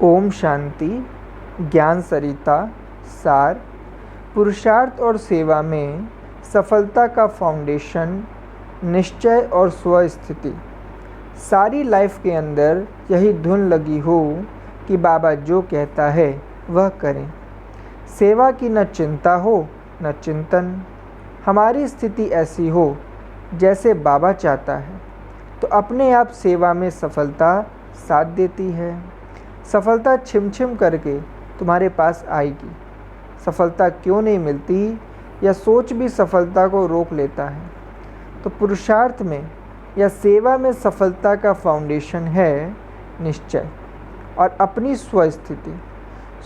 ओम शांति। ज्ञान सरिता सार। पुरुषार्थ और सेवा में सफलता का फाउंडेशन निश्चय और स्वस्थिति। सारी लाइफ के अंदर यही धुन लगी हो कि बाबा जो कहता है वह करें। सेवा की न चिंता हो न चिंतन। हमारी स्थिति ऐसी हो जैसे बाबा चाहता है तो अपने आप सेवा में सफलता साथ देती है। सफलता छिम छिम करके तुम्हारे पास आएगी। सफलता क्यों नहीं मिलती यह सोच भी सफलता को रोक लेता है। तो पुरुषार्थ में या सेवा में सफलता का फाउंडेशन है निश्चय और अपनी स्वस्थिति।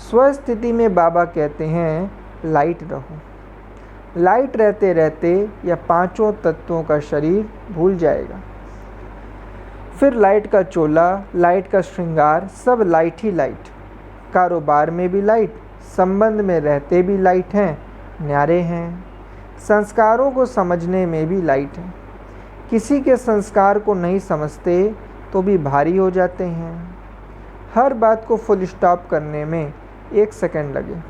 स्वस्थिति में बाबा कहते हैं लाइट रहो। लाइट रहते रहते यह पांचों तत्वों का शरीर भूल जाएगा। फिर लाइट का चोला, लाइट का श्रृंगार, सब लाइट ही लाइट। कारोबार में भी लाइट, संबंध में रहते भी लाइट हैं, न्यारे हैं। संस्कारों को समझने में भी लाइट है। किसी के संस्कार को नहीं समझते तो भी भारी हो जाते हैं। हर बात को फुल स्टॉप करने में 1 सेकंड लगे,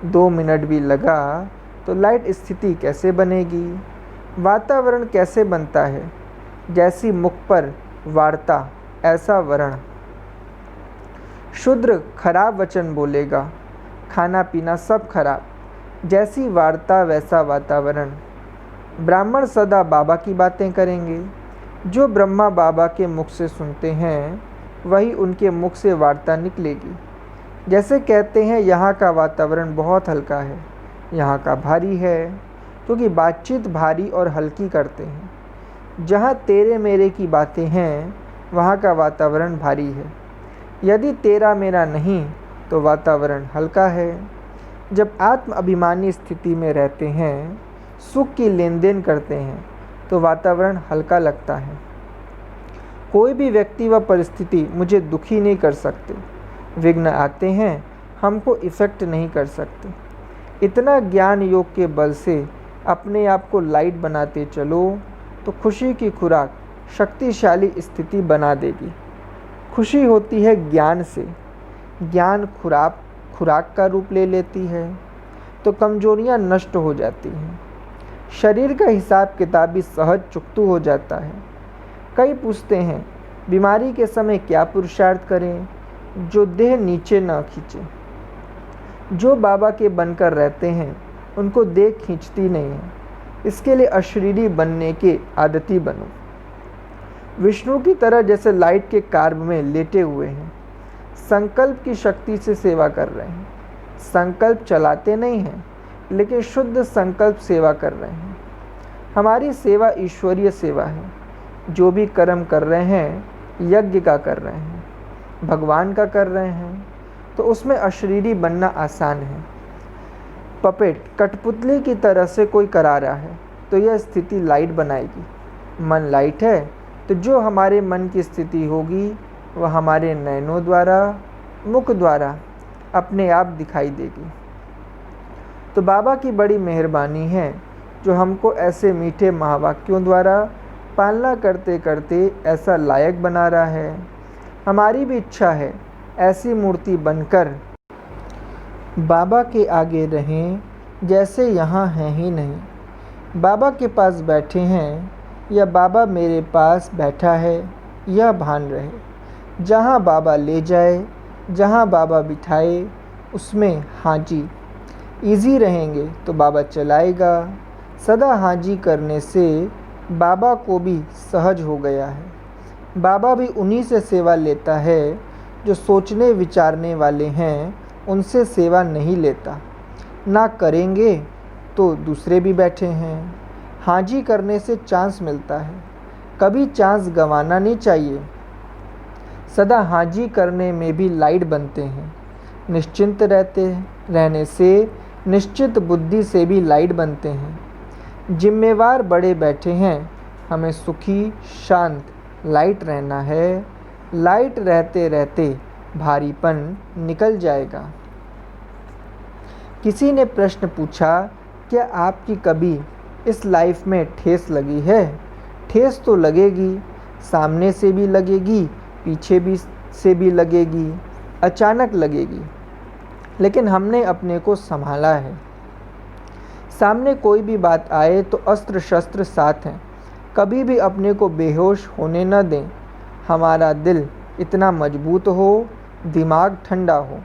2 मिनट भी लगा तो लाइट स्थिति कैसे बनेगी? वातावरण कैसे बनता है? जैसी मुख पर वार्ता ऐसा वर्ण। शूद्र खराब वचन बोलेगा, खाना पीना सब खराब। जैसी वार्ता वैसा वातावरण। ब्राह्मण सदा बाबा की बातें करेंगे। जो ब्रह्मा बाबा के मुख से सुनते हैं वही उनके मुख से वार्ता निकलेगी। जैसे कहते हैं यहाँ का वातावरण बहुत हल्का है, यहाँ का भारी है, क्योंकि बातचीत भारी और हल्की करते हैं। जहाँ तेरे मेरे की बातें हैं वहाँ का वातावरण भारी है। यदि तेरा मेरा नहीं तो वातावरण हल्का है। जब आत्म अभिमानी स्थिति में रहते हैं, सुख की लेन देन करते हैं तो वातावरण हल्का लगता है। कोई भी व्यक्ति व परिस्थिति मुझे दुखी नहीं कर सकते। विघ्न आते हैं, हमको इफ़ेक्ट नहीं कर सकते। इतना ज्ञान योग के बल से अपने आप को लाइट बनाते चलो तो खुशी की खुराक शक्तिशाली स्थिति बना देगी। खुशी होती है ज्ञान से। ज्ञान खुराक का रूप ले लेती है तो कमजोरियां नष्ट हो जाती हैं। शरीर का हिसाब किताब भी सहज चुकतू हो जाता है। कई पूछते हैं बीमारी के समय क्या पुरुषार्थ करें जो देह नीचे न खींचे। जो बाबा के बनकर रहते हैं उनको देह खींचती नहीं है। इसके लिए अशरीरी बनने के आदती बनो। विष्णु की तरह जैसे लाइट के कार्ब में लेटे हुए हैं, संकल्प की शक्ति से सेवा कर रहे हैं। संकल्प चलाते नहीं हैं लेकिन शुद्ध संकल्प सेवा कर रहे हैं। हमारी सेवा ईश्वरीय सेवा है। जो भी कर्म कर रहे हैं यज्ञ का कर रहे हैं, भगवान का कर रहे हैं, तो उसमें अशरीरी बनना आसान है। पपेट कठपुतली की तरह से कोई करा रहा है तो यह स्थिति लाइट बनाएगी। मन लाइट है तो जो हमारे मन की स्थिति होगी वह हमारे नयनों द्वारा, मुख द्वारा अपने आप दिखाई देगी। तो बाबा की बड़ी मेहरबानी है जो हमको ऐसे मीठे महावाक्यों द्वारा पालना करते करते ऐसा लायक बना रहा है। हमारी भी इच्छा है ऐसी मूर्ति बनकर बाबा के आगे रहें जैसे यहाँ हैं ही नहीं। बाबा के पास बैठे हैं या बाबा मेरे पास बैठा है यह भान रहे। जहाँ बाबा ले जाए, जहाँ बाबा बिठाए उसमें हाजी। इजी रहेंगे तो बाबा चलाएगा। सदा हाजी करने से बाबा को भी सहज हो गया है। बाबा भी उन्हीं से सेवा लेता है जो सोचने विचारने वाले हैं, उनसे सेवा नहीं लेता। ना करेंगे तो दूसरे भी बैठे हैं। हाजी करने से चांस मिलता है, कभी चांस गंवाना नहीं चाहिए। सदा हाजी करने में भी लाइट बनते हैं। निश्चिंत रहने से निश्चित बुद्धि से भी लाइट बनते हैं। जिम्मेवार बड़े बैठे हैं, हमें सुखी शांत लाइट रहना है। लाइट रहते रहते भारीपन निकल जाएगा। किसी ने प्रश्न पूछा, क्या आपकी कभी इस लाइफ में ठेस लगी है? ठेस तो लगेगी, सामने से भी लगेगी, पीछे भी से भी लगेगी। अचानक लगेगी, लेकिन हमने अपने को संभाला है। सामने कोई भी बात आए तो अस्त्र शस्त्र साथ हैं, कभी भी अपने को बेहोश होने न दें। हमारा दिल इतना मजबूत हो, दिमाग ठंडा हो।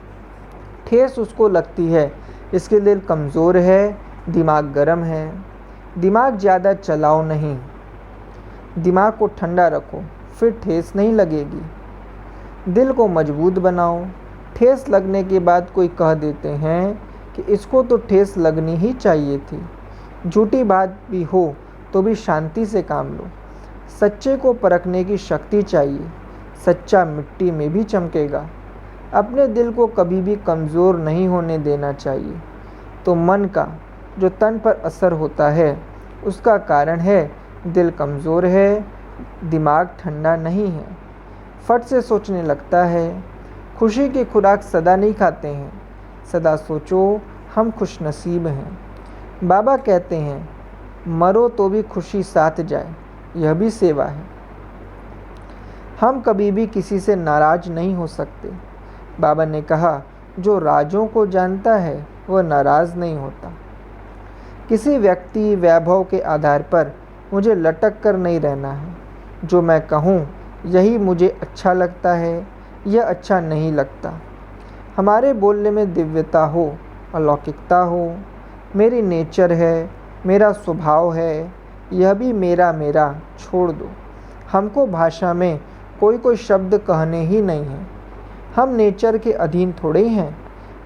ठेस उसको लगती है, इसके दिल कमज़ोर है, दिमाग गर्म है। दिमाग ज़्यादा चलाओ नहीं, दिमाग को ठंडा रखो, फिर ठेस नहीं लगेगी। दिल को मजबूत बनाओ। ठेस लगने के बाद कोई कह देते हैं कि इसको तो ठेस लगनी ही चाहिए थी। झूठी बात भी हो तो भी शांति से काम लो। सच्चे को परखने की शक्ति चाहिए, सच्चा मिट्टी में भी चमकेगा। अपने दिल को कभी भी कमज़ोर नहीं होने देना चाहिए। तो मन का जो तन पर असर होता है उसका कारण है दिल कमज़ोर है, दिमाग ठंडा नहीं है, फट से सोचने लगता है। खुशी की खुराक सदा नहीं खाते हैं, सदा सोचो हम खुशनसीब हैं। बाबा कहते हैं मरो तो भी खुशी साथ जाए, यह भी सेवा है। हम कभी भी किसी से नाराज़ नहीं हो सकते। बाबा ने कहा जो राजों को जानता है वह नाराज़ नहीं होता। किसी व्यक्ति वैभव के आधार पर मुझे लटक कर नहीं रहना है। जो मैं कहूँ यही मुझे अच्छा लगता है, यह अच्छा नहीं लगता। हमारे बोलने में दिव्यता हो, अलौकिकता हो। मेरी नेचर है, मेरा स्वभाव है, यह भी मेरा मेरा छोड़ दो। हमको भाषा में कोई शब्द कहने ही नहीं है। हम नेचर के अधीन थोड़े हैं।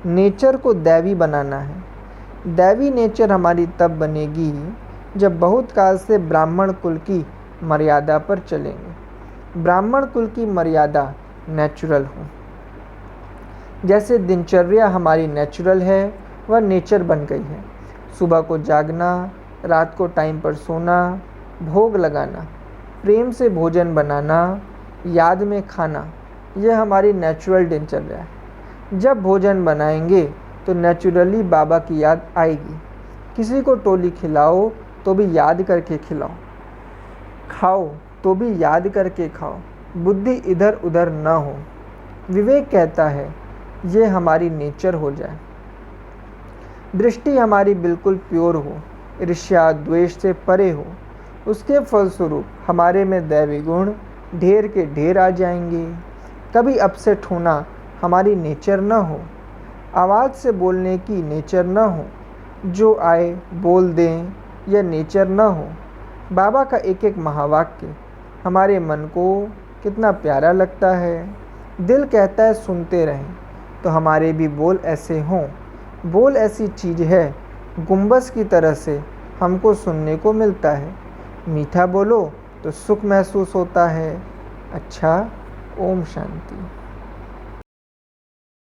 नेचर को दैवी बनाना है। दैवी नेचर हमारी तब बनेगी जब बहुत काल से ब्राह्मण कुल की मर्यादा पर चलेंगे। ब्राह्मण कुल की मर्यादा नेचुरल हो। जैसे दिनचर्या हमारी नेचुरल है, वह नेचर बन गई है। सुबह को जागना, रात को टाइम पर सोना, भोग लगाना, प्रेम से भोजन बनाना, याद में खाना, यह हमारी नेचुरल दिनचर्या है। जब भोजन बनाएंगे तो नेचुरली बाबा की याद आएगी। किसी को टोली खिलाओ तो भी याद करके खिलाओ, खाओ तो भी याद करके खाओ। बुद्धि इधर उधर न हो। विवेक कहता है ये हमारी नेचर हो जाए। दृष्टि हमारी बिल्कुल प्योर हो, ईर्ष्या द्वेष से परे हो। उसके फलस्वरूप हमारे में दैवी गुण ढेर के ढेर आ जाएंगे। कभी अपसेट होना हमारी नेचर न हो। आवाज़ से बोलने की नेचर न हो। जो आए बोल दें, यह नेचर न हो। बाबा का एक एक महावाक्य हमारे मन को कितना प्यारा लगता है। दिल कहता है सुनते रहें, तो हमारे भी बोल ऐसे हों। बोल ऐसी चीज़ है, गुंबस की तरह से हमको सुनने को मिलता है। मीठा बोलो तो सुख महसूस होता है। अच्छा, ओम शांति।